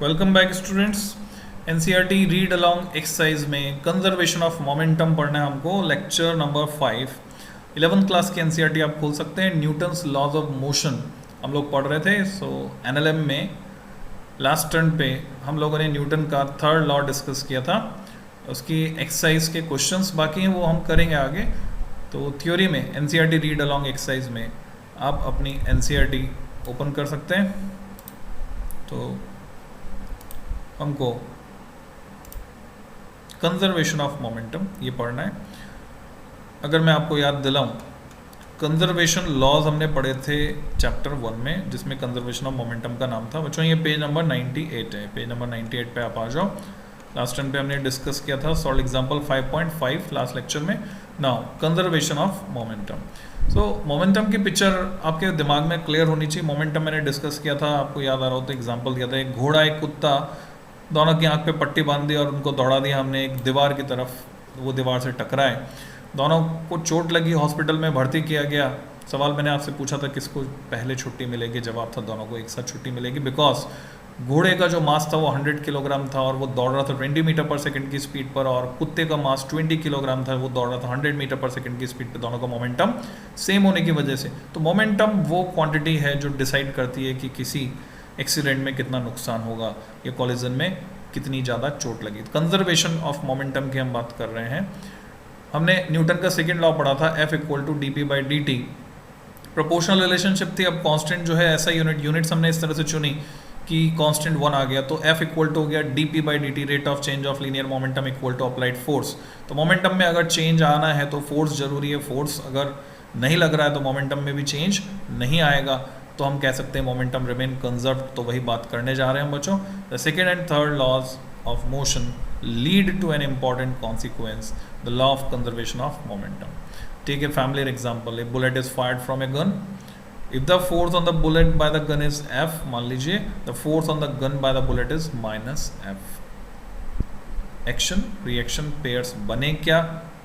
Welcome back students. NCERT read along exercise में conservation of momentum पढ़ना है हमको। लेक्चर नंबर 5 11th क्लास की एनसीईआरटी आप खोल सकते हैं। न्यूटन्स लॉज ऑफ मोशन हम लोग पढ़ रहे थे। सो एनएलएम में लास्ट टर्न पे हम लोगों ने न्यूटन का थर्ड लॉ डिस्कस किया था। उसकी एक्सरसाइज के क्वेश्चंस बाकी हैं, वो हम करेंगे आगे। तो थ्योरी में एनसीईआरटी रीड अलोंग एक्सरसाइज में आप अपनी एनसीईआरटी ओपन कर सकते हैं। तो हमको कंजर्वेशन ऑफ मोमेंटम ये पढ़ना है। अगर मैं आपको याद दिलाऊं, कंजर्वेशन लॉज हमने पढ़े थे चैप्टर 1 में, जिसमें कंजर्वेशन ऑफ मोमेंटम का नाम था। बच्चों ये पेज नंबर 98 है। पेज नंबर 98 पे आप आ जाओ। लास्ट टाइम पे हमने डिस्कस किया था सॉल्व एग्जाम्पल 5.5 लास्ट लेक्चर में। Now conservation of momentum. So momentum की पिक्चर आपके दिमाग में क्लियर होनी चाहिए। मोमेंटम मैंने डिस्कस किया था, आपको याद आ रहा हो तो एग्जाम्पल दिया था। एक घोड़ा एक कुत्ता, दोनों की आंख पे पट्टी बांध दी और उनको दौड़ा दिया हमने एक दीवार की तरफ। वो दीवार से टकराए, दोनों को चोट लगी, हॉस्पिटल में भर्ती किया गया। सवाल मैंने आपसे पूछा था किसको पहले छुट्टी मिलेगी, जवाब था दोनों को एक साथ छुट्टी मिलेगी। बिकॉज घोड़े का जो मास था वो 100 किलोग्राम था और वो दौड़ रहा था 20 मीटर पर सेकंड की स्पीड पर, और कुत्ते का मास 20 किलोग्राम था, वो दौड़ रहा था 100 मीटर पर सेकंड की स्पीड पर। दोनों का मोमेंटम सेम होने की वजह से, तो मोमेंटम वो क्वांटिटी है जो डिसाइड करती है कि किसी एक्सीडेंट में कितना नुकसान होगा या कॉलिजन में कितनी ज़्यादा चोट लगी। कंजर्वेशन ऑफ मोमेंटम की हम बात कर रहे हैं। हमने न्यूटन का सेकेंड लॉ पढ़ा था, F = dp/dt। प्रोपोर्शनल रिलेशनशिप थी। अब कांस्टेंट जो है ऐसा यूनिट्स हमने इस तरह से चुनी कि कांस्टेंट 1 आ गया, तो F = हो गया dp/dt, rate of change of linear momentum equal to applied force. तो मोमेंटम में अगर चेंज आना है तो फोर्स जरूरी है। फोर्स अगर नहीं लग रहा है तो मोमेंटम में भी चेंज नहीं आएगा। तो हम कह सकते हैं मोमेंटम रिमेन कंजर्व। तो वही बात करने जा रहे हैं बच्चों। The second and third laws of motion lead to an important consequence, the law of conservation of momentum. Take a familiar example. A bullet is fired from a gun. If the force on the bullet by the gun is F, मान लीजिए the force on the gun by the bullet is -F। Action reaction pairs बने क्या?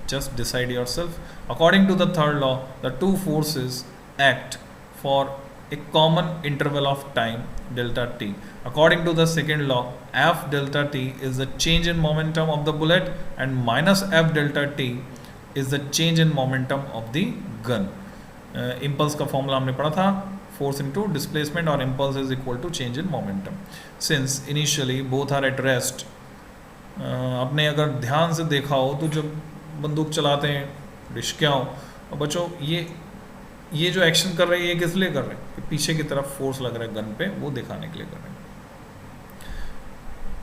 Just decide yourself. According to the third law, the two forces act for a common interval of time delta t. According to the second law, F delta t is the change in momentum of the bullet and minus F delta t is the change in momentum of the gun. Impulse का formula हमने पढ़ा था, force into displacement, और impulse is equal to change in momentum. Since initially both are at rest, आपने अगर ध्यान से देखा हो तो जब बंदूक चलाते हैं रिश्कियाँ, और बच्चों ये जो एक्शन कर रहे हैं ये किस लिए कर रहे हैं कि पीछे की तरफ फोर्स लग रहा है गन पे, वो दिखाने के लिए कर रहे हैं।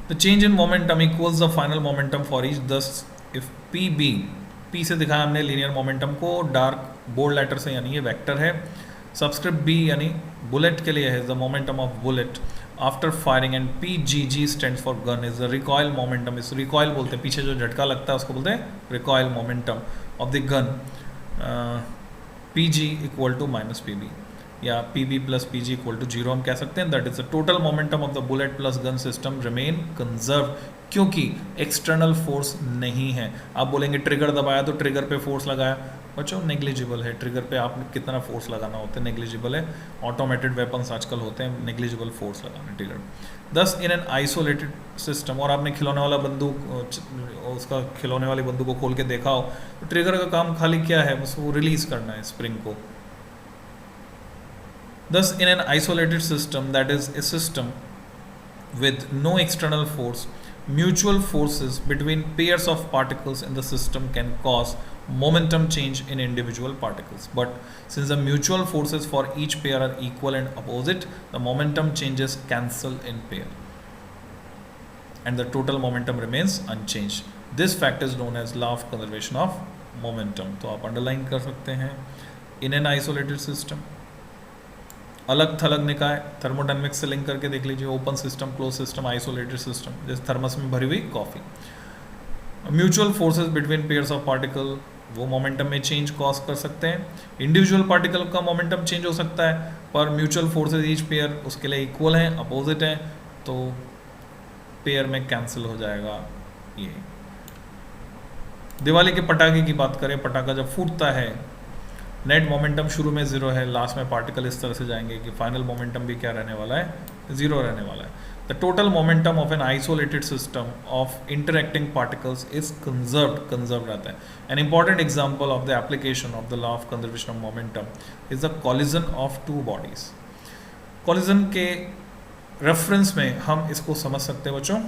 The change in momentum equals the final momentum for each. दस इफ पी से दिखाया हमने लीनियर मोमेंटम को डार्क बोल्ड लेटर से, यानी ये वेक्टर है। सबस्क्रिप्ट बी यानी बुलेट के लिए है the momentum of bullet after firing, and PGG stands for gun is the recoil momentum. इस रिकॉयल बोलते हैं, पीछे जो झटका लगता है उसको बोलते हैं recoil momentum of the gun. PG = -PB या PB + PG = 0 हम कह सकते हैं। That is the total momentum of the bullet plus gun system remain conserve, क्योंकि एक्सटर्नल फोर्स नहीं है। आप बोलेंगे ट्रिगर दबाया तो ट्रिगर पे फोर्स लगाया, बच्चों नेग्लिजिबल है। ट्रिगर पे आप कितना फोर्स लगाना होता है नेग्लिजिबल है। ऑटोमेटेड वेपन्स आजकल होते हैं, नेग्लिजिबल फोर्स लगाना ट्रिगर। दस इन एन आइसोलेटेड सिस्टम, और आपने खिलौने वाला बंदूक, उसका खिलौने वाली बंदूक को खोल के देखा हो तो ट्रिगर का काम खाली क्या है, बस वो रिलीज करना है स्प्रिंग को। दस in an isolated system, that is a system with no external force, mutual forces between pairs of particles in the system can cause momentum change in individual particles. But since the mutual forces for each pair are equal and opposite, the momentum changes cancel in pair and the total momentum remains unchanged. This fact is known as law of conservation of momentum. तो आप underline कर सकते हैं। in an isolated system, अलग थलग निकाय, thermodynamics से link करके देख लीजिए। Open system, close system, isolated system, जैसे थर्मस में भरी हुई coffee. Mutual forces between pairs of particle, वो मोमेंटम में चेंज कॉज कर सकते हैं। इंडिविजुअल पार्टिकल का मोमेंटम चेंज हो सकता है, पर म्यूचुअल फोर्सेस ईच पेयर उसके लिए इक्वल हैं, अपोजिट हैं, तो पेयर में कैंसिल हो जाएगा। ये दिवाली के पटाखे की बात करें, पटाखा जब फूटता है नेट मोमेंटम शुरू में 0 है, लास्ट में पार्टिकल इस तरह से जाएंगे कि फाइनल मोमेंटम भी क्या रहने वाला है, 0 रहने वाला है। the total momentum of an isolated system of interacting particles is conserved रहता है. An important example of the application of the law of conservation of momentum is the collision of two bodies. Collision के reference में हम इसको समझ सकते हैं बच्चों.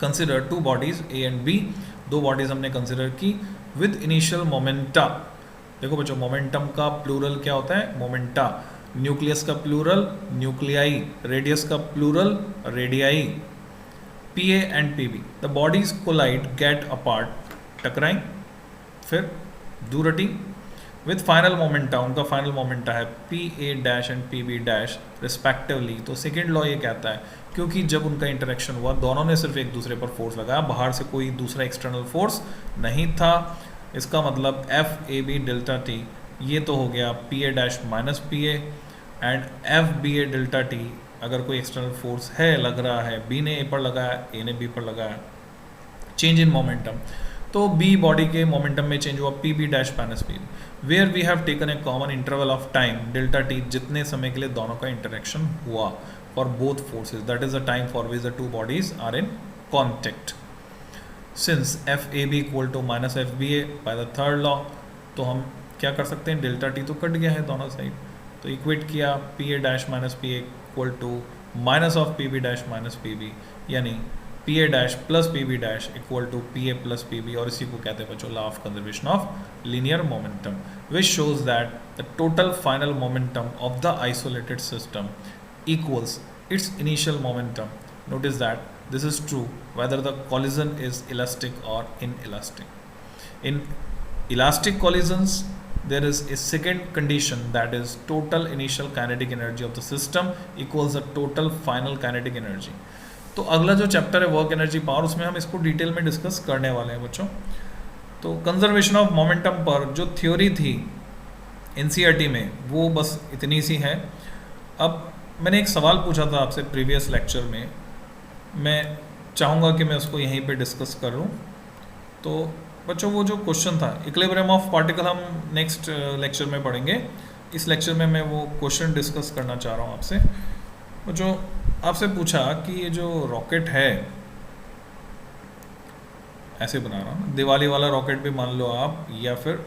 Consider two bodies A and B. दो bodies हमने consider की with initial momenta. देखो बच्चों, मोमेंटम का प्लूरल क्या होता है? मोमेंटा. न्यूक्लियस का प्लूरल न्यूक्लियाई, रेडियस का plural radii. P A and P B, the bodies collide, get apart, टकराई, फिर दूरटी विथ फाइनल मोमेंटा. उनका फाइनल मोमेंटा है P A dash and P B dash respectively. तो सेकेंड लॉ ये कहता है क्योंकि जब उनका इंटरेक्शन हुआ दोनों ने सिर्फ एक दूसरे पर फोर्स लगाया, बाहर से कोई दूसरा एक्सटर्नल फोर्स नहीं था. इसका मतलब F A B delta T, ये तो हो गया P A dash minus P A, and F B A delta T अगर कोई एक्सटर्नल फोर्स है लग रहा है, बी ने ए पर लगाया, ए ने बी पर लगाया, चेंज इन मोमेंटम. तो बी बॉडी के मोमेंटम में चेंज हुआ P B dash minus P, where we have taken a common interval of time delta T, जितने समय के लिए दोनों का इंटरेक्शन हुआ for both forces, that is the time for which the two bodies are in contact. Since F A B equal to minus F B A by the third law, तो हम क्या कर सकते हैं? डेल्टा टी तो cut गया है दोनों साइड, तो इक्वेट किया P A dash minus P A equal to minus of P B dash minus P B, यानी P A dash plus P B dash equal to P A plus P B. और इसी को कहते हैं बच्चों law of conservation of linear momentum, which shows that the total final momentum of the isolated system equals its initial momentum. Notice that this is true whether the collision is elastic or inelastic. In elastic collisions, there is a second condition, that is total initial kinetic energy of the system equals the total final kinetic energy. तो अगला जो chapter है work energy power, उसमें हम इसको detail में discuss करने वाले हैं बच्चों. तो कंजर्वेशन ऑफ मोमेंटम पर जो थ्योरी थी एनसीईआरटी में वो बस इतनी सी है. अब मैंने एक सवाल पूछा था आपसे प्रीवियस लेक्चर में, मैं चाहूँगा कि मैं उसको यहीं पे डिस्कस कर लूँ. तो बच्चों वो जो क्वेश्चन था इक्विलिब्रियम ऑफ पार्टिकल हम नेक्स्ट लेक्चर में पढ़ेंगे. इस लेक्चर में मैं वो क्वेश्चन डिस्कस करना चाह रहा हूँ आपसे. बच्चों आपसे पूछा कि ये जो रॉकेट है, ऐसे बना रहा हूँ, दिवाली वाला रॉकेट भी मान लो आप, या फिर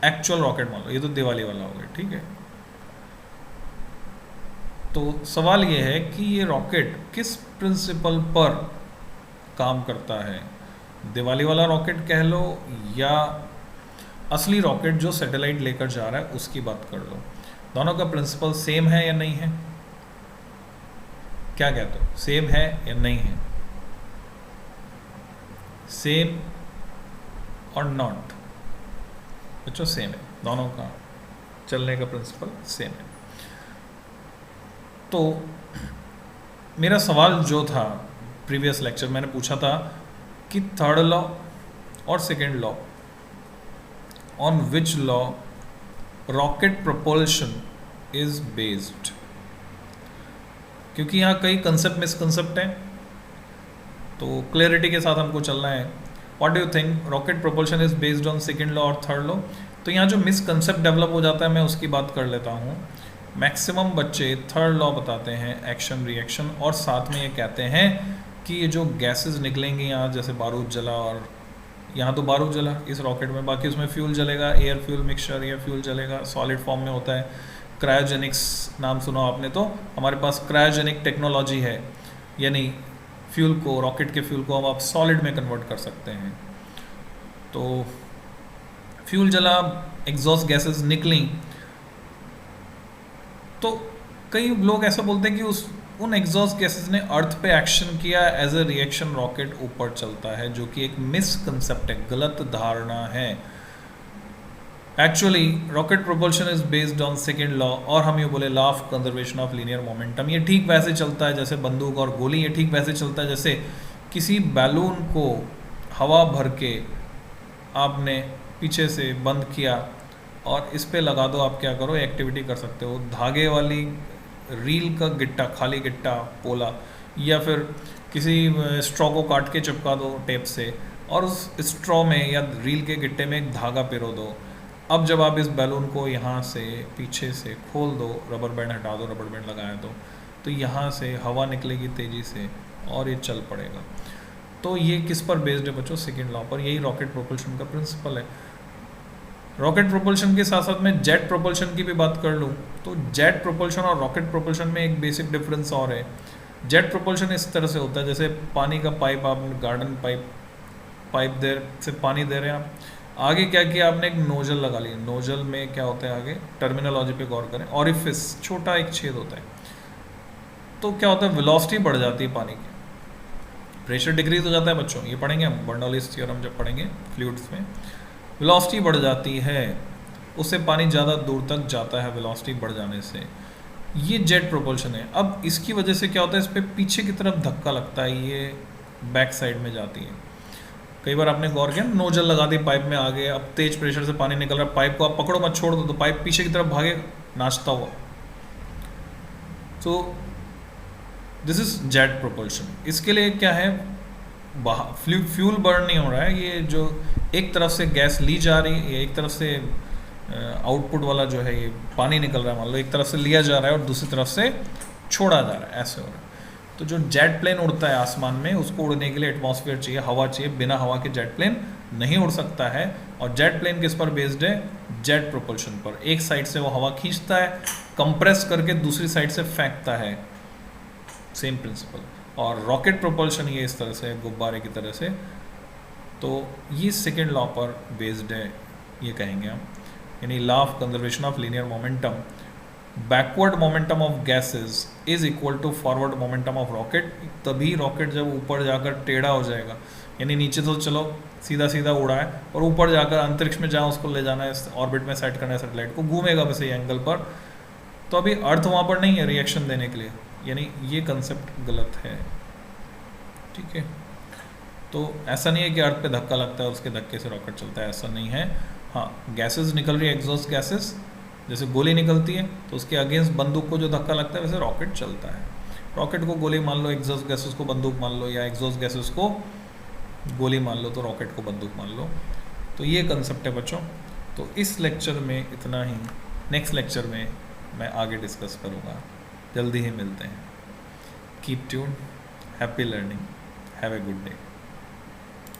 एक्चुअल रॉकेट मान लो, ये तो दिवाली वाला हो गया, ठीक है. तो सवाल ये है कि ये रॉकेट किस प्रिंसिपल पर काम करता है? दिवाली वाला रॉकेट कह लो या असली रॉकेट जो सैटेलाइट लेकर जा रहा है उसकी बात कर लो. दोनों का प्रिंसिपल सेम है या नहीं है? क्या कहते हो, सेम है या नहीं है? सेम और नॉट? बच्चों सेम है, दोनों का चलने का प्रिंसिपल सेम है. तो मेरा सवाल जो था प्रीवियस लेक्चर, मैंने पूछा था कि थर्ड लॉ और second law, on which law rocket propulsion is based. क्योंकि यहाँ कई कंसेप्ट मिसकंसेप्ट हैं, तो क्लैरिटी के साथ हमको चलना है. What do you think, rocket propulsion is based on second law और थर्ड लॉ? तो यहाँ जो मिसकंसेप्ट डेवलप हो जाता है मैं उसकी बात कर लेता हूँ. मैक्सिमम बच्चे थर्ड लॉ बताते हैं, एक्शन रिएक्शन, और साथ में ये कहते हैं कि ये जो गैसेस निकलेंगी यहाँ, जैसे बारूद जला, और यहाँ तो बारूद जला इस रॉकेट में, बाकी उसमें फ्यूल जलेगा, air fuel mixture, air fuel जलेगा, सॉलिड फॉर्म में होता है. क्रायोजेनिक्स नाम सुना आपने, तो हमारे पास क्रायोजेनिक टेक्नोलॉजी है, यानी फ्यूल को, रॉकेट के फ्यूल को हम आप सॉलिड में कन्वर्ट कर सकते हैं. तो फ्यूल जला, एग्जॉस्ट गैसेस निकली, तो कई लोग ऐसा बोलते हैं कि उन एग्जॉस्ट गैसेस ने अर्थ पे एक्शन किया, एज ए रिएक्शन रॉकेट ऊपर चलता है, जो कि एक मिसकंसेप्ट है, गलत धारणा है. Actually rocket propulsion is based on second law, और हम ये बोले law of conservation of linear momentum. ये ठीक वैसे चलता है जैसे बंदूक और गोली, ये ठीक वैसे चलता है जैसे किसी बैलून को हवा भर के आपने पीछे से बंद किया और इस पे लगा दो. आप क्या करो, एक्टिविटी कर सकते हो, धागे वाली रील का गिट्टा, खाली गिट्टा पोला, या फिर किसी स्ट्रॉ को काट के चिपका दो टेप से, और उस स्ट्रॉ में या रील के गिट्टे में एक धागा पिरो दो. अब जब आप इस बैलून को यहाँ से पीछे से खोल दो, रबर बैंड हटा दो, रबर बैंड लगाया दो, तो यहाँ से हवा निकलेगी तेज़ी से और ये चल पड़ेगा। तो ये किस पर बेस्ड है बच्चों? सेकेंड लॉ पर। यही रॉकेट प्रोपल्शन का प्रिंसिपल है। रॉकेट प्रोपल्शन के साथ साथ मैं जेट प्रोपल्शन की भी बात कर लूँ तो जेट प्रोपल्शन और रॉकेट प्रोपल्शन में एक बेसिक डिफरेंस और है। जेट प्रोपल्शन इस तरह से होता है जैसे पानी का पाइप, आप गार्डन पाइप से पानी दे रहे हैं आप, आगे क्या किया आपने? एक नोजल लगा लिया। नोजल में क्या होता है आगे? टर्मिनोलॉजी पे गौर करें। ऑरिफिस, छोटा एक छेद होता है। तो क्या होता है? वेलोसिटी बढ़ जाती है पानी की, प्रेशर डिक्रीज हो जाता है बच्चों, ये पढ़ेंगे हम बर्नौलीज थ्योरम जब पढ़ेंगे फ्लूइड्स में। वेलोसिटी बढ़ जाती है, उससे पानी ज़्यादा दूर तक जाता है वेलोसिटी बढ़ जाने से। ये जेट प्रोपल्शन है। अब इसकी वजह से क्या होता है? इस पर पीछे की तरफ धक्का लगता है, ये बैक साइड में जाती है। कई बार आपने गौर किया, नोजल लगा दी पाइप में, आगे अब तेज प्रेशर से पानी निकल रहा है, पाइप को आप पकड़ो मत, छोड़ दो, तो पाइप पीछे की तरफ भागे नाचता हुआ। तो दिस इज जेट प्रोपल्शन। इसके लिए क्या है? फ्यूल बर्न नहीं हो रहा है, ये जो एक तरफ से गैस ली जा रही है, एक तरफ से आउटपुट वाला जो है ये पानी निकल रहा है, मान लो एक तरफ से लिया जा रहा है और दूसरी तरफ से छोड़ा जा रहा है, ऐसे हो रहा है। तो जो जेट प्लेन उड़ता है आसमान में, उसको उड़ने के लिए एटमॉस्फेयर चाहिए, हवा चाहिए। बिना हवा के जेट प्लेन नहीं उड़ सकता है। और जेट प्लेन किस पर बेस्ड है? जेट प्रोपल्शन पर। एक साइड से वो हवा खींचता है, कंप्रेस करके दूसरी साइड से फेंकता है, सेम प्रिंसिपल। और रॉकेट प्रोपल्शन ये इस तरह से, गुब्बारे की तरह से। तो ये सेकेंड लॉ पर बेस्ड है, ये कहेंगे हम, यानी law of conservation of linear momentum. Backward momentum of gases is equal to forward momentum of rocket. तभी रॉकेट जब ऊपर जाकर टेढ़ा हो जाएगा, यानी नीचे तो चलो सीधा सीधा उड़ा है, और ऊपर जाकर अंतरिक्ष में जहाँ उसको ले जाना है, ऑर्बिट में सेट करना है सैटेलाइट को, घूमेगा वैसे एंगल पर। तो अभी अर्थ वहाँ पर नहीं है रिएक्शन देने के लिए, यानी ये कंसेप्ट गलत है, ठीक है। तो ऐसा नहीं है कि अर्थ पे धक्का लगता है उसके धक्के से रॉकेट चलता है, ऐसा नहीं है। हाँ, गैसेस निकल रही है, एग्जॉस्ट गैसेस, जैसे गोली निकलती है तो उसके अगेंस्ट बंदूक को जो धक्का लगता है वैसे रॉकेट चलता है। रॉकेट को गोली मान लो, एग्जॉस्ट गैसेस को बंदूक मान लो, या एग्जॉस्ट गैसेस को गोली मान लो, तो रॉकेट को बंदूक मान लो। तो ये कंसेप्ट है बच्चों। तो इस लेक्चर में इतना ही, नेक्स्ट लेक्चर में मैं आगे डिस्कस करूँगा। जल्दी ही मिलते हैं। Keep tune, happy learning, have a good day.